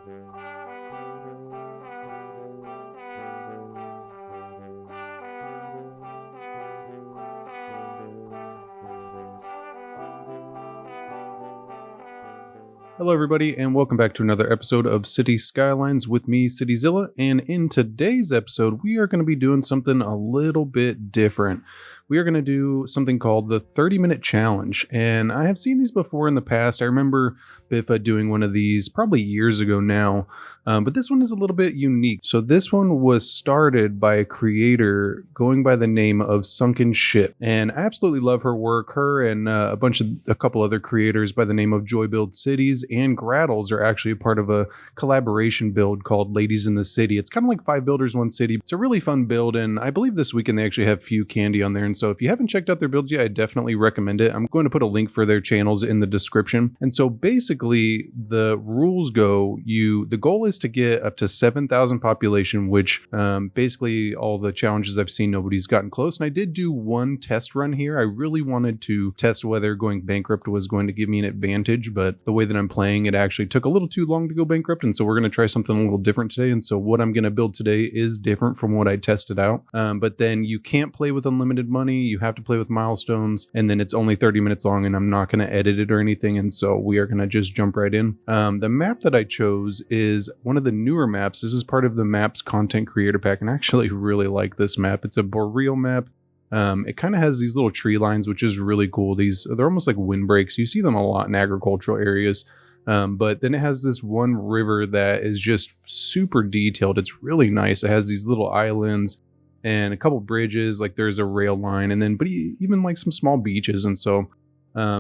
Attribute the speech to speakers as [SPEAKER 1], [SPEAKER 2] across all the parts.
[SPEAKER 1] Hello, everybody, and welcome back to another episode of Cities Skylines with me, CityZilla. And in today's episode, we are going to be doing something a little bit different. We are going to do something called the 30-minute challenge. And I have seen these before in the past. I remember Biffa doing one of these probably years ago now, but this one is a little bit unique. So this one was started by a creator going by the name of Sunken Ship. And I absolutely love her work. Her and a couple other creators by the name of Joy Build Cities and Graddles are actually a part of a collaboration build called Ladies in the City. It's kind of like 5 builders, 1 city. It's a really fun build, and I believe this weekend they actually have Few Candy on there. And so if you haven't checked out their builds yet, I definitely recommend it. I'm going to put a link for their channels in the description. And so basically the rules go, the goal is to get up to 7,000 population, which basically all the challenges I've seen, nobody's gotten close. And I did do one test run here. I really wanted to test whether going bankrupt was going to give me an advantage, but the way that I'm playing, it actually took a little too long to go bankrupt. And so we're going to try something a little different today. And so what I'm going to build today is different from what I tested out. But then you can't play with unlimited money. You have to play with milestones. And then it's only 30 minutes long, and I'm not going to edit it or anything. And so we are going to just jump right in. The map that I chose is one of the newer maps. This is part of the maps content creator pack. And I actually really like this map. It's a boreal map. It kind of has these little tree lines, which is really cool. They're almost like windbreaks. You see them a lot in agricultural areas. But then it has this one river that is just super detailed. It's really nice. It has these little islands and a couple bridges, like there's a rail line, and then but even like some small beaches. And so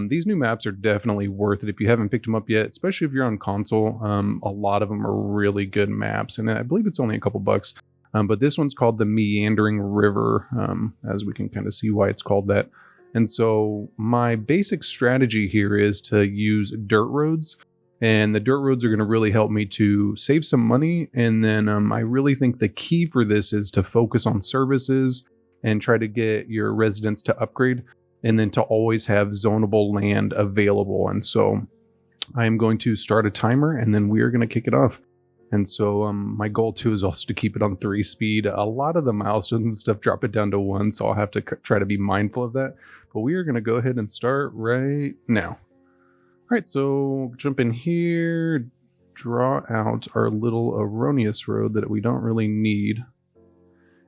[SPEAKER 1] these new maps are definitely worth it if you haven't picked them up yet, especially if you're on console. A lot of them are really good maps, and I believe it's only a couple bucks. But this one's called the Meandering River, as we can kind of see why it's called that. And so my basic strategy here is to use dirt roads. And the dirt roads are going to really help me to save some money. And then I really think the key for this is to focus on services and try to get your residents to upgrade, and then to always have zonable land available. And so I am going to start a timer, and then we are going to kick it off. And so my goal too is also to keep it on 3 speed. A lot of the milestones and stuff drop it down to 1, so I'll have to try to be mindful of that. But we are going to go ahead and start right now. All right, so jump in here, draw out our little erroneous road that we don't really need.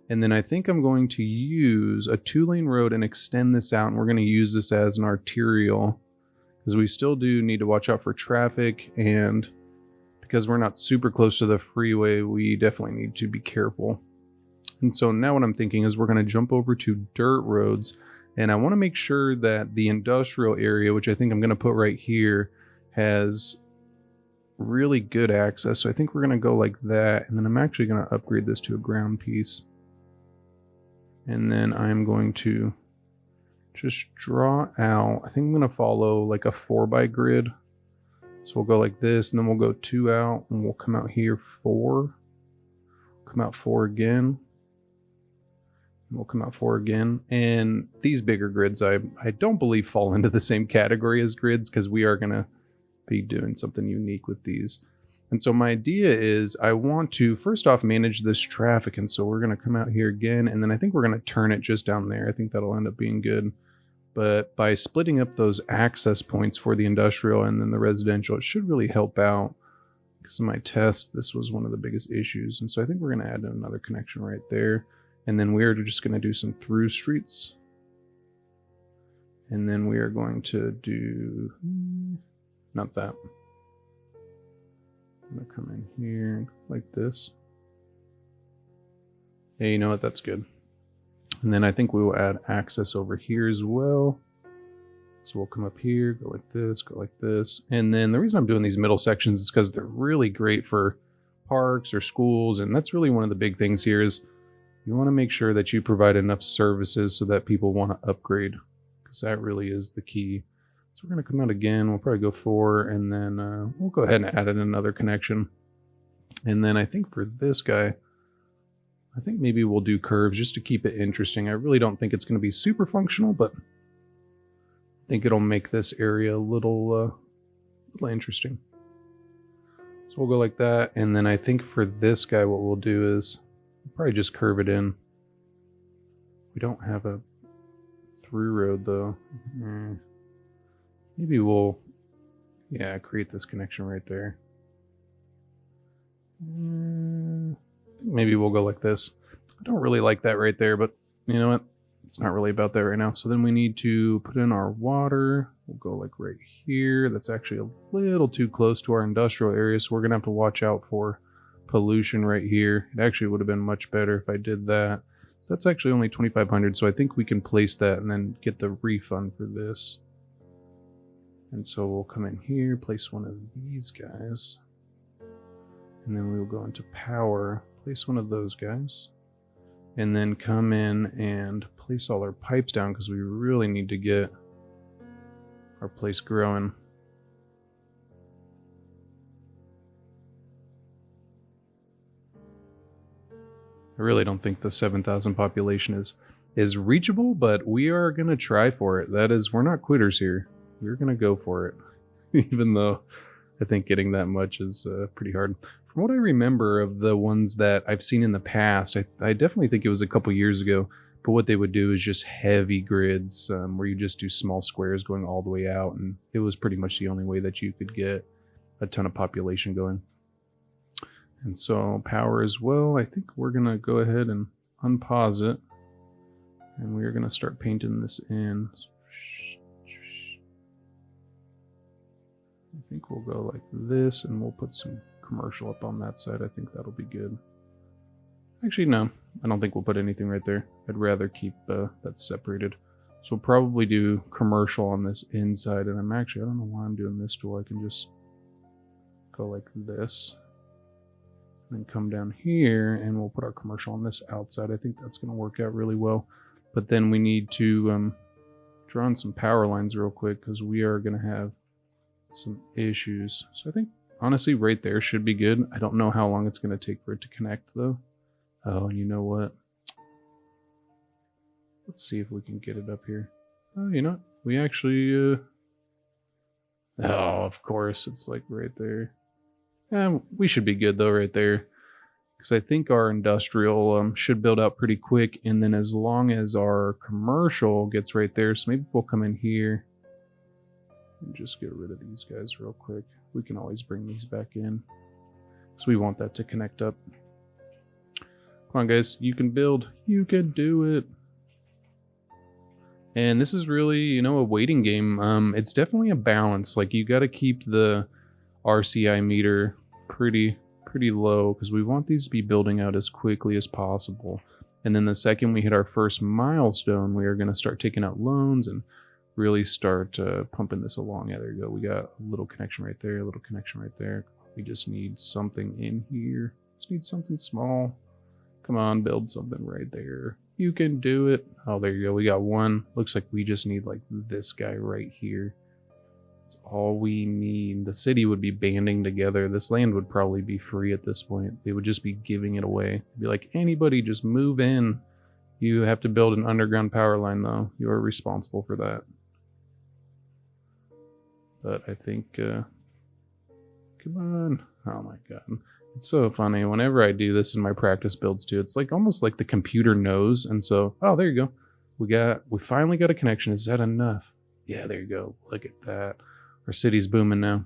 [SPEAKER 1] And then I think I'm going to use a 2-lane road and extend this out. And we're going to use this as an arterial, because we still do need to watch out for traffic. And because we're not super close to the freeway, we definitely need to be careful. And so now what I'm thinking is we're going to jump over to dirt roads. And I want to make sure that the industrial area, which I think I'm going to put right here, has really good access. So I think we're going to go like that. And then I'm actually going to upgrade this to a ground piece. And then I'm going to just draw out, I think I'm going to follow like a 4x grid. So we'll go like this, and then we'll go 2 out, and we'll come out here 4. Come out 4 again. We'll come out 4 again. And these bigger grids, I don't believe fall into the same category as grids, because we are going to be doing something unique with these. And so my idea is I want to first off manage this traffic. And so we're going to come out here again, and then I think we're going to turn it just down there. I think that'll end up being good. But by splitting up those access points for the industrial and then the residential, it should really help out. Because in my test, this was one of the biggest issues. And so I think we're going to add another connection right there. And then we're just going to do some through streets. And then we are going to do, not that. I'm going to come in here like this. Hey, you know what? That's good. And then I think we will add access over here as well. So we'll come up here, go like this, go like this. And then the reason I'm doing these middle sections is because they're really great for parks or schools. And that's really one of the big things here is you want to make sure that you provide enough services so that people want to upgrade, because that really is the key. So we're going to come out again. We'll probably go 4, and then we'll go ahead and add in another connection. And then I think for this guy, I think maybe we'll do curves just to keep it interesting. I really don't think it's going to be super functional, but I think it'll make this area a little interesting. So we'll go like that. And then I think for this guy, what we'll do is we'll probably just curve it in. We don't have a through road though. Maybe we'll, yeah, create this connection right there. Maybe we'll go like this. I don't really like that right there, but you know what? It's not really about that right now. So then we need to put in our water. We'll go like right here. That's actually a little too close to our industrial area, so we're gonna have to watch out for pollution right here. It actually would have been much better if I did that. So that's actually only 2,500, so I think we can place that and then get the refund for this. And so we'll come in here, place one of these guys, and then we'll go into power, place one of those guys, and then come in and place all our pipes down because we really need to get our place growing. I really don't think the 7,000 population is reachable, but we are going to try for it. That is, we're not quitters here. We're going to go for it, even though I think getting that much is pretty hard. From what I remember of the ones that I've seen in the past, I definitely think it was a couple years ago, but what they would do is just heavy grids where you just do small squares going all the way out, and it was pretty much the only way that you could get a ton of population going. And so power as well, I think we're going to go ahead and unpause it, and we're going to start painting this in. I think we'll go like this, and we'll put some commercial up on that side. I think that'll be good. Actually, no, I don't think we'll put anything right there. I'd rather keep that separated. So we'll probably do commercial on this inside, and I don't know why I'm doing this tool. I can just go like this, and then come down here, and we'll put our commercial on this outside. I think that's going to work out really well. But then we need to draw in some power lines real quick because we are going to have some issues. So I think honestly right there should be good. I don't know how long it's going to take for it to connect though. Oh, and you know what? Let's see if we can get it up here. Oh, you know what? We actually oh, of course, it's like right there. We should be good though right there, because I think our industrial should build out pretty quick, and then as long as our commercial gets right there, so maybe we'll come in here and just get rid of these guys real quick. We can always bring these back in because we want that to connect up. Come on, guys. You can build. You can do it. And this is really, you know, a waiting game. It's definitely a balance. Like, you got to keep the RCI meter pretty low because we want these to be building out as quickly as possible. And then the second we hit our first milestone, we are going to start taking out loans and really start pumping this along. Yeah, there you go. We got a little connection right there, a little connection right there. We just need something in here. Just need something small. Come on, build something right there. You can do it. Oh, there you go. We got one. Looks like we just need like this guy right here. That's all we need. The city would be banding together. This land would probably be free at this point. They would just be giving it away. It'd be like, anybody just move in. You have to build an underground power line though. You are responsible for that. But I think, come on. Oh my God. It's so funny. Whenever I do this in my practice builds too, it's like almost like the computer knows. And so, oh, there you go. We finally got a connection. Is that enough? Yeah, there you go. Look at that. Our city's booming now.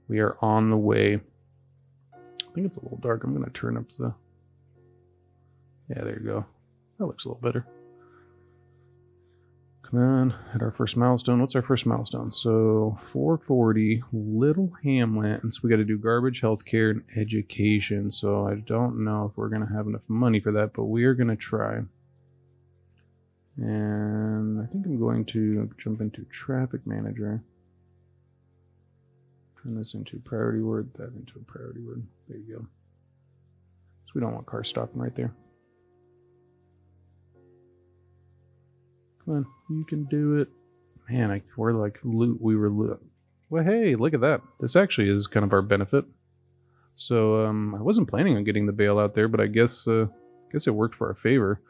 [SPEAKER 1] We are on the way. I think it's a little dark. I'm going to turn up the, yeah, there you go. That looks a little better. Come on, hit our first milestone. What's our first milestone? So 440, Little Hamlet. And so we got to do garbage, healthcare, and education. So I don't know if we're going to have enough money for that, but we are going to try. And I think I'm going to jump into traffic manager. Turn this into a priority word, that into a priority word. There you go. So we don't want cars stopping right there. Come on, you can do it. Man, we're like we were loot. Well, hey, look at that. This actually is kind of our benefit. So I wasn't planning on getting the bailout there, but I guess it worked for our favor.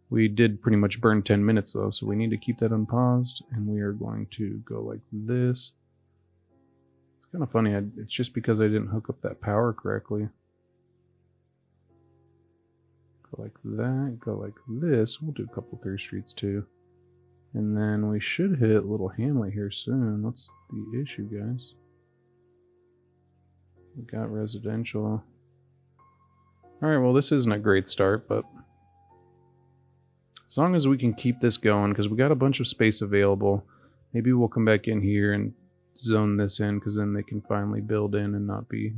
[SPEAKER 1] We did pretty much burn 10 minutes though, so we need to keep that unpaused, and we are going to go like this. It's kind of funny. It's just because I didn't hook up that power correctly. Go like that, go like this. We'll do a couple through streets too. And then we should hit Little Hamlet here soon. What's the issue, guys? We got residential. Alright, well this isn't a great start, but as long as we can keep this going, because we got a bunch of space available, maybe we'll come back in here and zone this in, because then they can finally build in and not be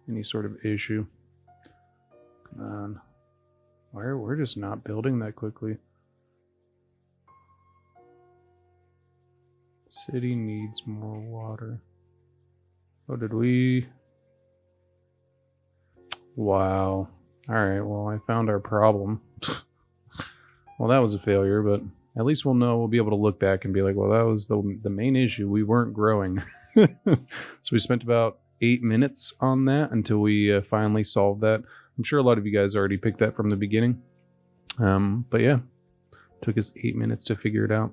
[SPEAKER 1] any sort of issue. Come on. We're just not building that quickly. City needs more water. Oh, did we? Wow. Alright, well, I found our problem. Well, that was a failure, but at least we'll know. We'll be able to look back and be like, well, that was the main issue. We weren't growing. So we spent about 8 minutes on that until we finally solved that. I'm sure a lot of you guys already picked that from the beginning. But yeah, took us 8 minutes to figure it out.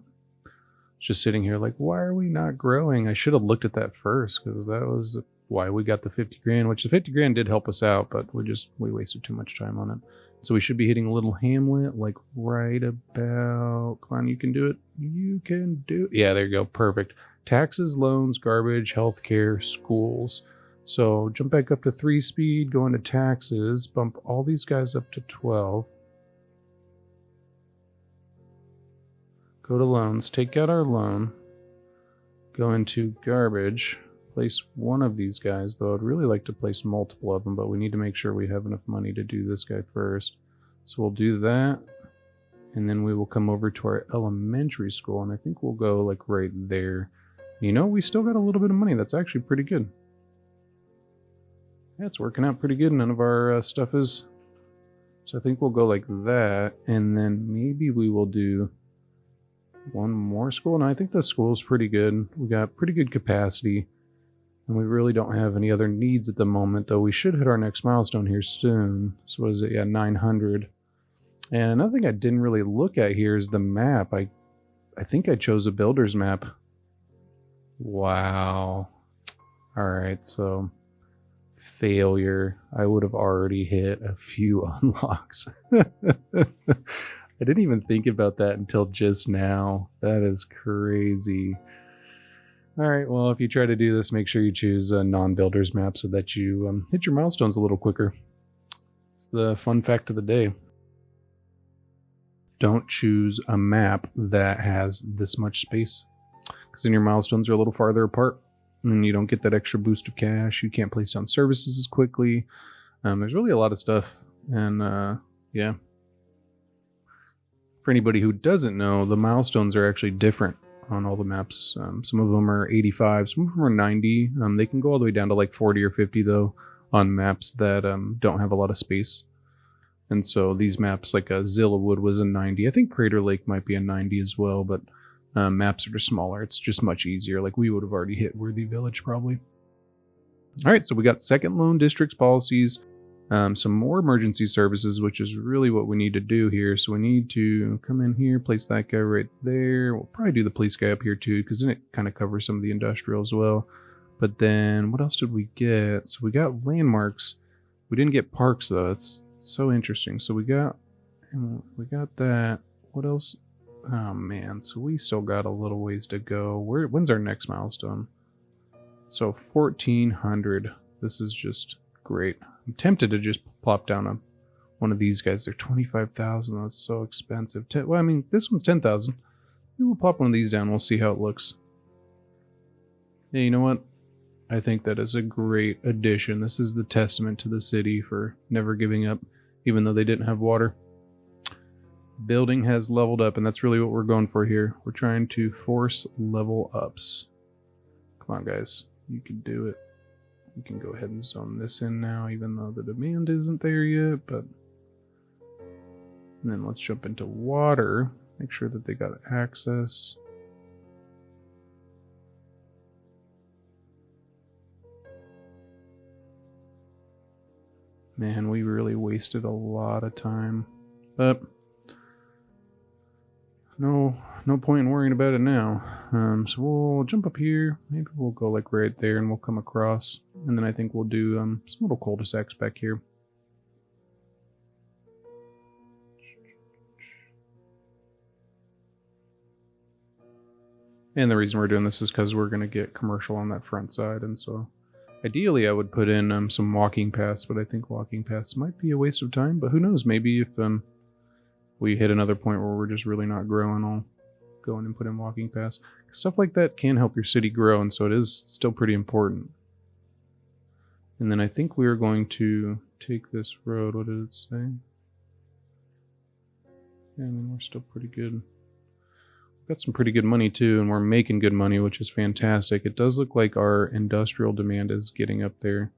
[SPEAKER 1] Just sitting here like, why are we not growing? I should have looked at that first, because that was why we got the 50 grand, which the 50 grand did help us out, but we wasted too much time on it. So we should be hitting Little Hamlet like right about, come on, you can do it. You can do it. Yeah, there you go. Perfect. Taxes, loans, garbage, healthcare, schools. So jump back up to 3 speed, go into taxes, bump all these guys up to 12. Go to loans, take out our loan, go into garbage, place one of these guys, though I'd really like to place multiple of them, but we need to make sure we have enough money to do this guy first. So we'll do that, and then we will come over to our elementary school, and I think we'll go like right there. You know, we still got a little bit of money. That's actually pretty good. Yeah, it's working out pretty good. None of our stuff is. So I think we'll go like that, and then maybe we will do one more school. And I think the school is pretty good. We got pretty good capacity, and we really don't have any other needs at the moment, though we should hit our next milestone here soon. So what is it? Yeah, 900. And another thing I didn't really look at here is the map. I think I chose a builder's map. Wow. All right, so failure. I would have already hit a few unlocks. I didn't even think about that until just now. That is crazy. All right, well, if you try to do this, make sure you choose a non-builder's map so that you hit your milestones a little quicker. It's the fun fact of the day. Don't choose a map that has this much space, because then your milestones are a little farther apart, and you don't get that extra boost of cash. You can't place down services as quickly. There's really a lot of stuff, and yeah. For anybody who doesn't know, the milestones are actually different on all the maps. Some of them are 85, some of them are 90. They can go all the way down to like 40 or 50 though on maps that don't have a lot of space. And so these maps, like Zilla Wood was a 90. I think Crater Lake might be a 90 as well, but maps that are smaller, it's just much easier. Like we would have already hit Worthy Village probably. All right, so we got second loan districts policies. Some more emergency services, which is really what we need to do here. So we need to come in here, place that guy right there. We'll probably do the police guy up here too, because then it kind of covers some of the industrial as well. But then what else did we get? So we got landmarks. We didn't get parks though. It's so interesting. So we got that. What else? Oh man, so we still got a little ways to go. When's our next milestone? So 1400. This is just great. I'm tempted to just plop down one of these guys. They're 25,000. That's so expensive. Well, I mean, this one's 10,000. Maybe we'll plop one of these down. We'll see how it looks. Yeah, you know what? I think that is a great addition. This is the testament to the city for never giving up, even though they didn't have water. Building has leveled up, and that's really what we're going for here. We're trying to force level ups. Come on, guys. You can do it. We can go ahead and zone this in now, even though the demand isn't there yet, but... And then let's jump into water. Make sure that they got access. Man, we really wasted a lot of time. But... no point in worrying about it now. So we'll jump up here. Maybe we'll go like right there and we'll come across. And then I think we'll do some little cul-de-sacs back here. And the reason we're doing this is because we're going to get commercial on that front side. And so ideally I would put in some walking paths, but I think walking paths might be a waste of time. But who knows, maybe if we hit another point where we're just really not growing, I'll go in and put in walking paths. Stuff like that can help your city grow, and so it is still pretty important. And then I think we are going to take this road. What did it say? And we're still pretty good. Got some pretty good money too, and we're making good money, which is fantastic. It does look like our industrial demand is getting up there.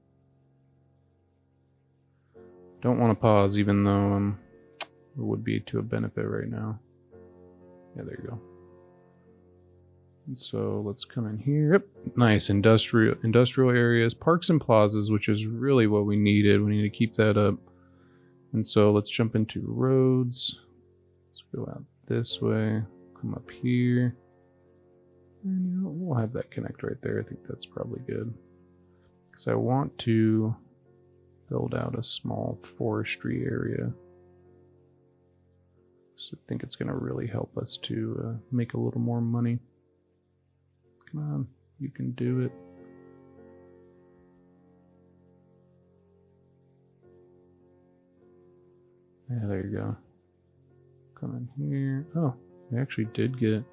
[SPEAKER 1] Don't want to pause, even though it would be to a benefit right now. Yeah, there you go. And so let's come in here. Yep, nice industrial areas, parks and plazas, which is really what we needed. We need to keep that up. And so let's jump into roads. Let's go out this way. Come up here, and we'll have that connect right there. I think that's probably good, because I want to build out a small forestry area. So I think it's going to really help us to make a little more money. Come on, you can do it. Yeah, there you go. Come in here. Oh. We actually did get...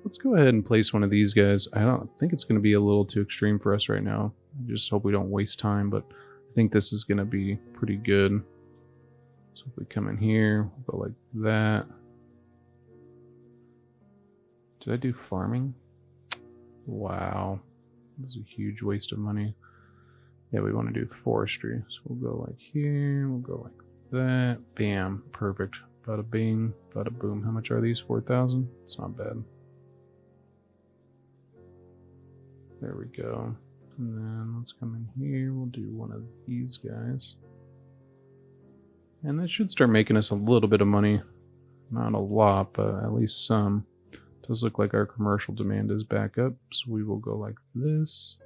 [SPEAKER 1] Let's go ahead and place one of these guys. I don't think it's going to be a little too extreme for us right now. I just hope we don't waste time, but I think this is going to be pretty good. So if we come in here, we'll go like that. Did I do farming? Wow. This is a huge waste of money. Yeah, we want to do forestry. So we'll go like here, we'll go like that. Bam, perfect. Bada bing, bada boom. How much are these? 4,000? It's not bad. There we go. And then let's come in here. We'll do one of these guys. And that should start making us a little bit of money. Not a lot, but at least some. It does look like our commercial demand is back up. So we will go like this.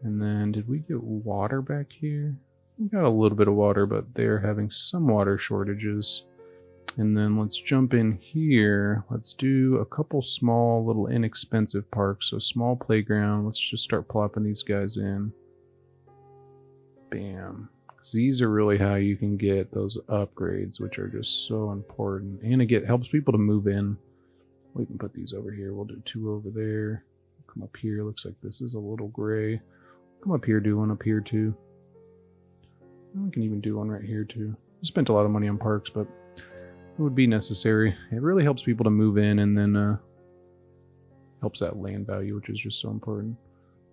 [SPEAKER 1] And then did we get water back here? We got a little bit of water, but they're having some water shortages. And then let's jump in here. Let's do a couple small, little inexpensive parks. So small playground. Let's just start plopping these guys in. Bam. Because these are really how you can get those upgrades, which are just so important. And it helps people to move in. We can put these over here. We'll do 2 over there. Come up here. Looks like this is a little gray. Come up here, do one up here too. We can even do one right here too. We spent a lot of money on parks, but it would be necessary. It really helps people to move in, and then helps that land value, which is just so important.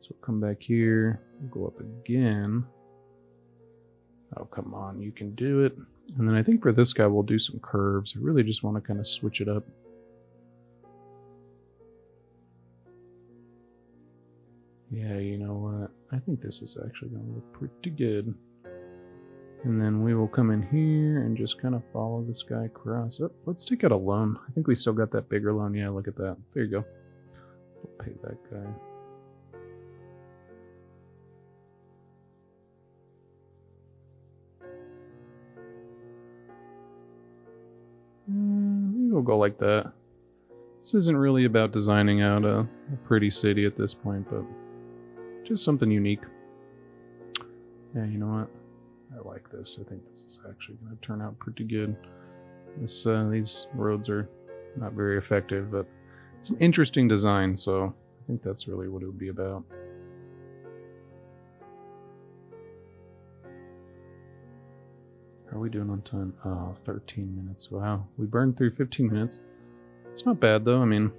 [SPEAKER 1] So we'll come back here. We'll go up again. Oh, come on. You can do it. And then I think for this guy, we'll do some curves. I really just want to kind of switch it up. Yeah, you know what? I think this is actually going to look pretty good. And then we will come in here and just kind of follow this guy across. Oh, let's take out a loan. I think we still got that bigger loan. Yeah, look at that. There you go. We'll pay that guy. Maybe we'll go like that. This isn't really about designing out a pretty city at this point, but just something unique. Yeah, you know what? I like this. I think this is actually going to turn out pretty good. These roads are not very effective, but it's an interesting design, so I think that's really what it would be about. How are we doing on time? Oh, 13 minutes. Wow. We burned through 15 minutes. It's not bad, though. I mean,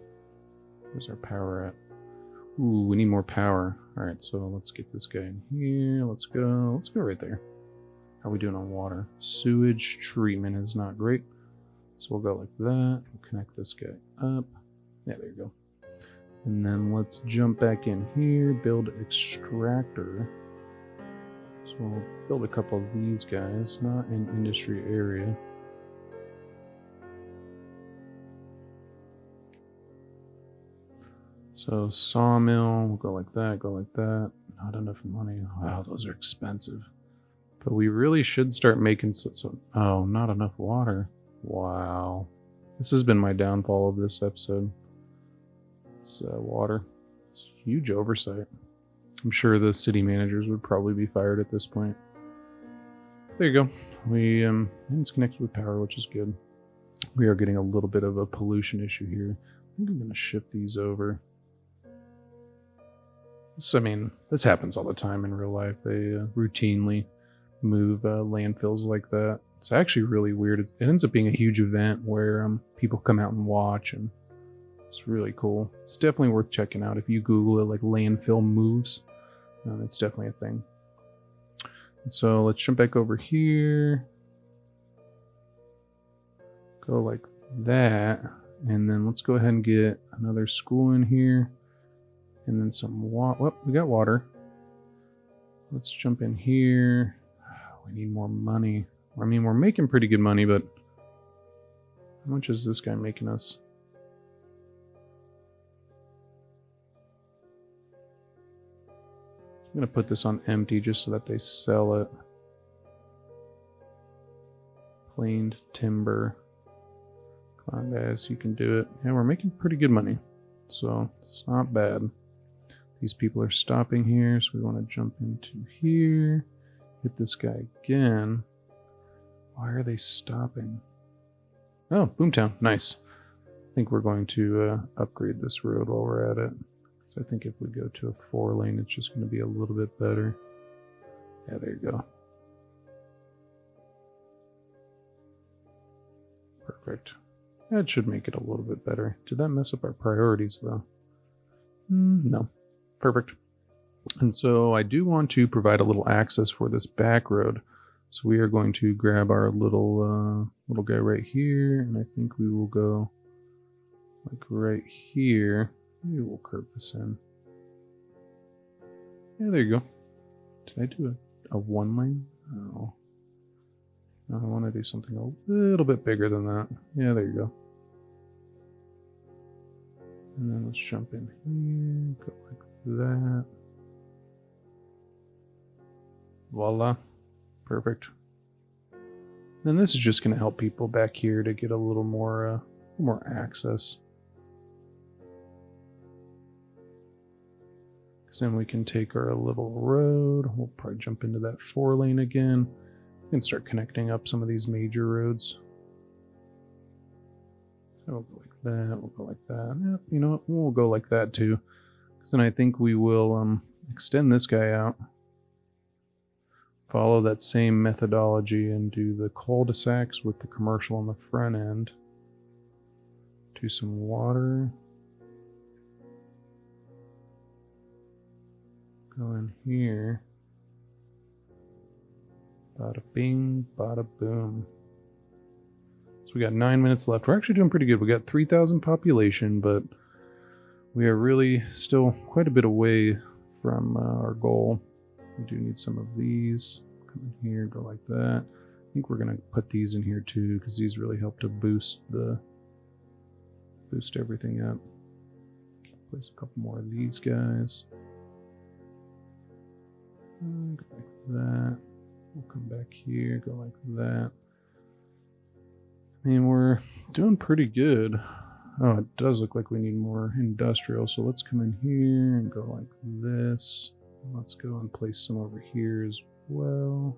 [SPEAKER 1] where's our power at? Ooh, we need more power. All right, so let's get this guy in here. Let's go. Let's go right there. How are we doing on water? Sewage treatment is not great. So we'll go like that. We'll connect this guy up. Yeah, there you go. And then let's jump back in here. Build extractor. So we'll build a couple of these guys. Not in industry area. So sawmill, we'll go like that, go like that. Not enough money. Wow, those are expensive. But we really should start making oh, not enough water. Wow. This has been my downfall of this episode. It's water. It's huge oversight. I'm sure the city managers would probably be fired at this point. There you go. We and it's connected with power, which is good. We are getting a little bit of a pollution issue here. I think I'm going to shift these over. So, I mean, this happens all the time in real life. They routinely move landfills like that. It's actually really weird. It ends up being a huge event where people come out and watch, and it's really cool. It's definitely worth checking out. If you Google it, like landfill moves, it's definitely a thing. And so let's jump back over here. Go like that. And then let's go ahead and get another school in here. And then some water. Well, we got water. Let's jump in here. We need more money. I mean, we're making pretty good money, but how much is this guy making us? I'm going to put this on empty just so that they sell it. Planed timber. Come on, guys, you can do it. Yeah, we're making pretty good money, so it's not bad. These people are stopping here, so we want to jump into here. Hit this guy again. Why are they stopping? Oh, Boomtown. Nice. I think we're going to upgrade this road while we're at it. So I think if we go to a 4-lane, it's just going to be a little bit better. Yeah, there you go. Perfect. That should make it a little bit better. Did that mess up our priorities, though? No. Perfect. And so I do want to provide a little access for this back road. So we are going to grab our little guy right here, and I think we will go like right here. Maybe we'll curve this in. Yeah, there you go. Did I do a 1-lane? Oh. No, I want to do something a little bit bigger than that. Yeah, there you go. And then let's jump in here, go like that. Voila. Perfect. Then this is just going to help people back here to get a little more access. Because then we can take our little road. We'll probably jump into that 4-lane again. We can start connecting up some of these major roads. So we'll go like that. We'll go like that. Yeah, you know what? We'll go like that too. Because then I think we will extend this guy out. Follow that same methodology and do the cul-de-sacs with the commercial on the front end. Do some water. Go in here. Bada bing, bada boom. So we got 9 minutes left. We're actually doing pretty good. We got 3,000 population, but we are really still quite a bit away from our goal. We do need some of these. Come in here, go like that. I think we're gonna put these in here too, because these really help to boost everything up. Place a couple more of these guys. Go like that. We'll come back here, go like that. I mean, we're doing pretty good. Oh, it does look like we need more industrial, so let's come in here and go like this. Let's go and place some over here as well.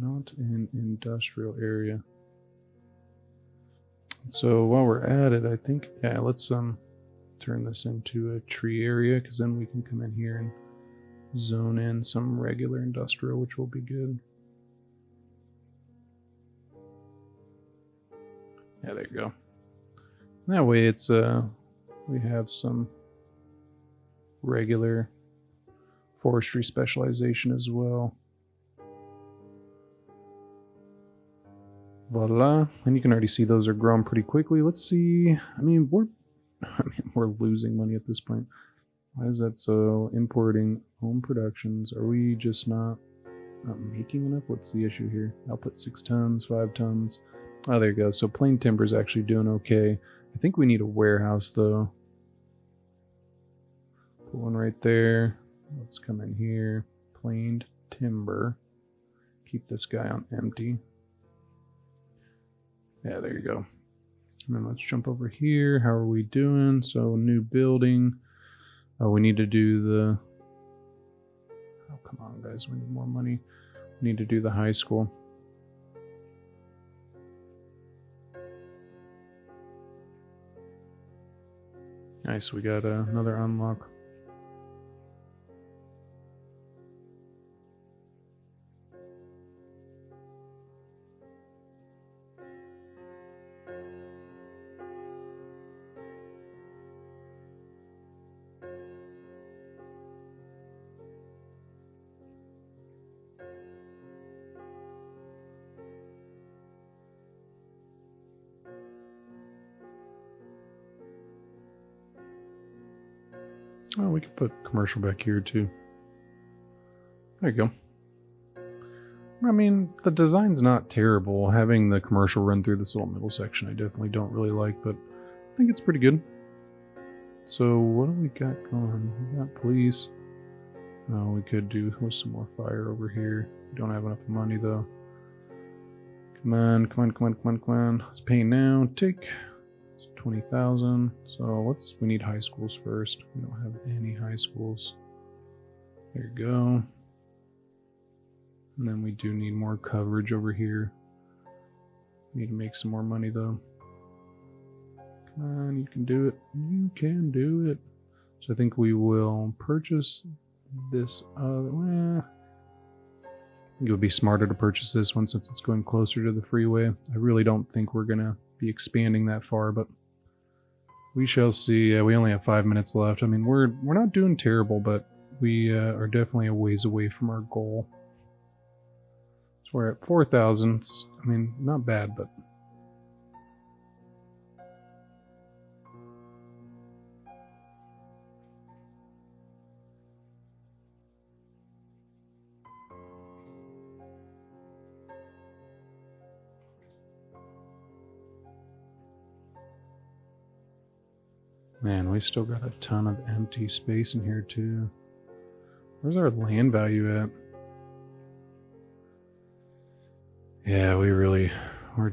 [SPEAKER 1] Not in industrial area. So while we're at it, I think, yeah, let's turn this into a tree area, because then we can come in here and zone in some regular industrial, which will be good. Yeah, there you go. That way it's we have some regular forestry specialization as well. Voila. And you can already see those are growing pretty quickly. Let's see. I mean, we're losing money at this point. Why is that so? Importing home productions. Are we just not making enough? What's the issue here? Output 6 tons, 5 tons. Oh, there you go. So plain timber is actually doing okay. I think we need a warehouse though. Put one right there. Let's come in here. Planed timber. Keep this guy on empty. Yeah, there you go. And then let's jump over here. How are we doing? So new building. Oh, we need to do the... Oh, come on, guys. We need more money. We need to do the high school. Nice, we got another unlock. Oh, we could put commercial back here too. There you go. I mean, the design's not terrible. Having the commercial run through this little middle section I definitely don't really like, but I think it's pretty good. So what do we got going? We got police. Oh, we could do with some more fire over here. We don't have enough money though. Come on, come on, come on, come on, come on. Let's pay now. Take 20,000. So we need high schools first. We don't have any high schools. There you go. And then we do need more coverage over here. Need to make some more money though. Come on, you can do it. You can do it. So I think we will purchase this other. I think it would be smarter to purchase this one since it's going closer to the freeway. I really don't think we're gonna be expanding that far, but we shall see. We only have 5 minutes left. I mean, we're not doing terrible, but we are definitely a ways away from our goal. So we're at 4,000. I mean, not bad, but man, we still got a ton of empty space in here too. Where's our land value at? Yeah,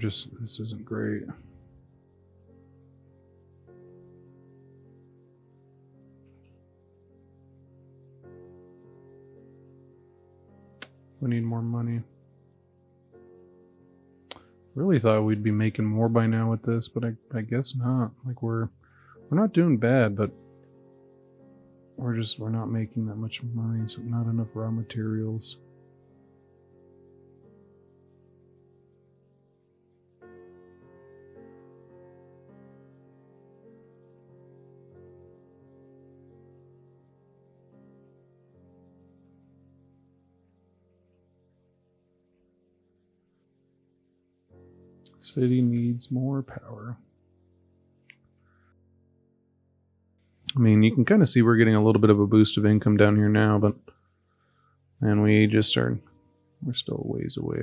[SPEAKER 1] this isn't great. We need more money. Really thought we'd be making more by now with this, but I guess not. Like we're not doing bad, but we're not making that much money, so not enough raw materials. City needs more power. I mean, you can kind of see we're getting a little bit of a boost of income down here now, but man, we're still a ways away.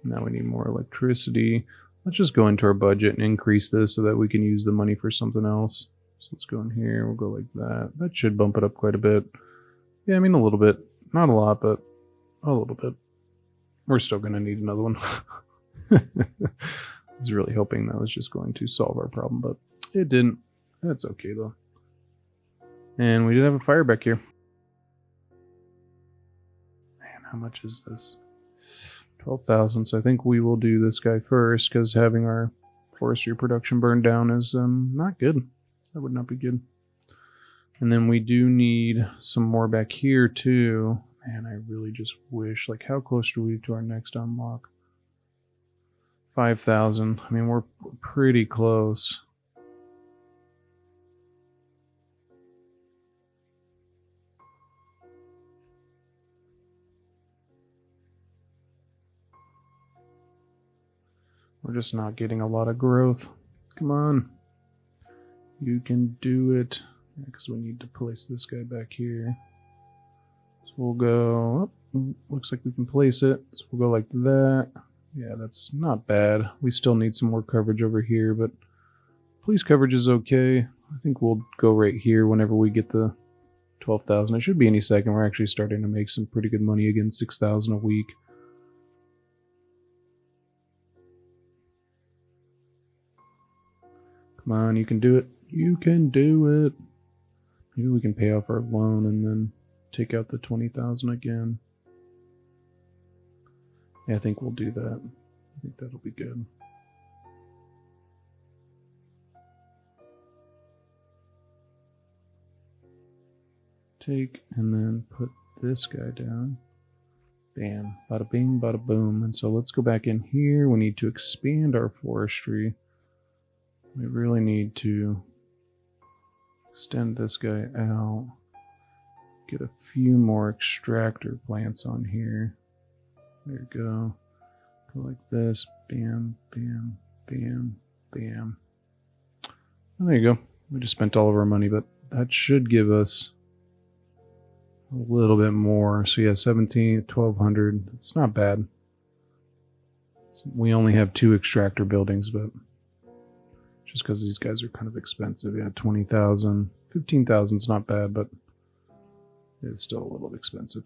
[SPEAKER 1] Now we need more electricity. Let's just go into our budget and increase this so that we can use the money for something else. So let's go in here, we'll go like that. That should bump it up quite a bit. Yeah, I mean a little bit. Not a lot, but a little bit. We're still going to need another one. I was really hoping that was just going to solve our problem, but it didn't. That's okay though. And we did have a fire back here. Man, how much is this? 12,000. So I think we will do this guy first because having our forestry production burned down is not good. That would not be good. And then we do need some more back here too. Man, I really just wish, like, how close are we to our next unlock? 5,000. I mean, we're pretty close. We're just not getting a lot of growth. Come on. You can do it. Because we need to place this guy back here. So we'll go... Oh, looks like we can place it. So we'll go like that. Yeah, that's not bad. We still need some more coverage over here, but police coverage is okay. I think we'll go right here whenever we get the 12,000. It should be any second. We're actually starting to make some pretty good money again. 6,000 a week. Come on, you can do it. You can do it. Maybe we can pay off our loan and then take out the 20,000 again. Yeah, I think we'll do that. I think that'll be good. Take and then put this guy down. Bam. Bada bing, bada boom. And so let's go back in here. We need to expand our forestry. We really need to extend this guy out. Get a few more extractor plants on here. There you go. Go like this. Bam, bam, bam, bam. And there you go. We just spent all of our money, but that should give us a little bit more. So yeah, 1,200. It's not bad. We only have 2 extractor buildings, but just because these guys are kind of expensive. Yeah, 20,000. 15,000 is not bad, but it's still a little expensive.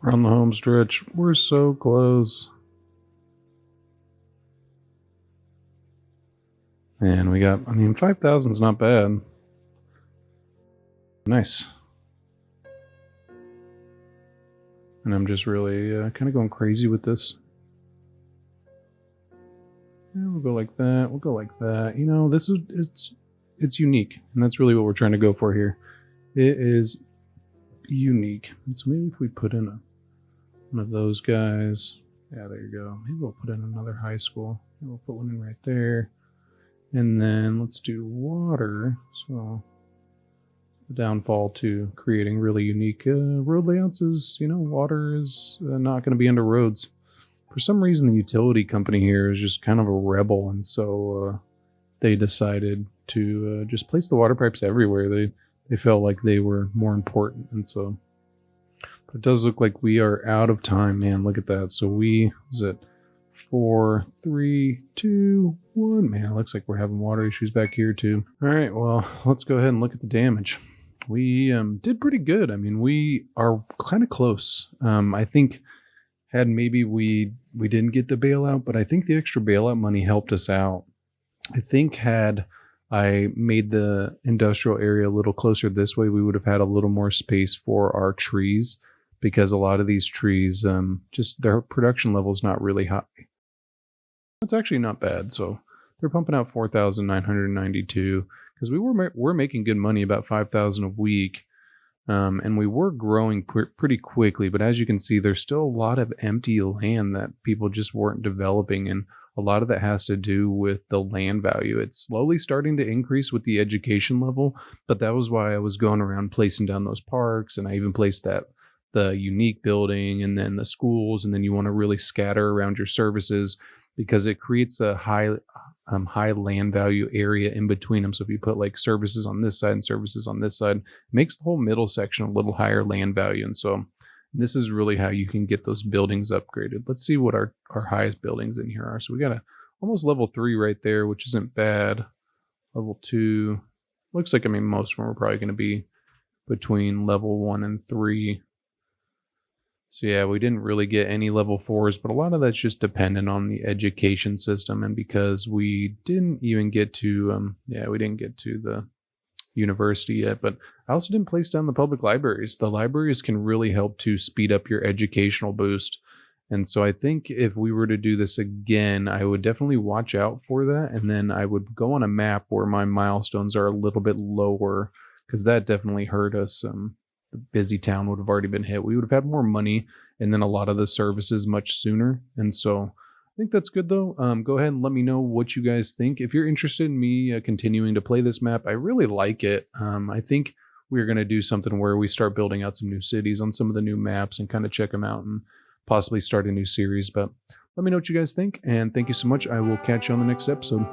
[SPEAKER 1] We're on the home stretch. We're so close. And we got, 5,000 is not bad. Nice. And I'm just really kind of going crazy with this. Yeah, we'll go like that. We'll go like that. This is, it's unique. And that's really what we're trying to go for here. It is unique. And so maybe if we put in one of those guys. Yeah, there you go. Maybe we'll put in another high school. Maybe we'll put one in right there. And then let's do water. So the downfall to creating really unique road layouts is, water is not going to be under roads. For some reason, the utility company here is just kind of a rebel. And so they decided to just place the water pipes everywhere. They felt like they were more important. And so it does look like we are out of time, man. Look at that. So is it 4, 3, 2, 1? Man, it looks like we're having water issues back here too. All right, well, let's go ahead and look at the damage. We did pretty good. We are kind of close. I think had maybe we didn't get the bailout, but I think the extra bailout money helped us out. I think had I made the industrial area a little closer this way, we would have had a little more space for our trees, because a lot of these trees, just their production level is not really high. That's actually not bad. So they're pumping out 4,992 because we're making good money, about 5,000 a week, and we were growing pretty quickly. But as you can see, there's still a lot of empty land that people just weren't developing, and a lot of that has to do with the land value. It's slowly starting to increase with the education level, but that was why I was going around placing down those parks, and I even placed the unique building and then the schools, and then you want to really scatter around your services because it creates a high land value area in between them. So if you put like services on this side and services on this side, it makes the whole middle section a little higher land value. And so this is really how you can get those buildings upgraded. Let's see what our highest buildings in here are. So we got almost level 3 right there, which isn't bad. Level 2 looks like, most of them are probably going to be between level 1 and 3. So yeah, we didn't really get any level 4s, but a lot of that's just dependent on the education system. And because we didn't even get to, we didn't get to the university yet, but I also didn't place down the public libraries. The libraries can really help to speed up your educational boost. And so I think if we were to do this again, I would definitely watch out for that. And then I would go on a map where my milestones are a little bit lower, because that definitely hurt us. The busy town would have already been hit. We would have had more money and then a lot of the services much sooner. And so I think that's good though. Go ahead and let me know what you guys think. If you're interested in me continuing to play this map, I really like it. I think we're going to do something where we start building out some new cities on some of the new maps and kind of check them out and possibly start a new series. But let me know what you guys think. And thank you so much. I will catch you on the next episode.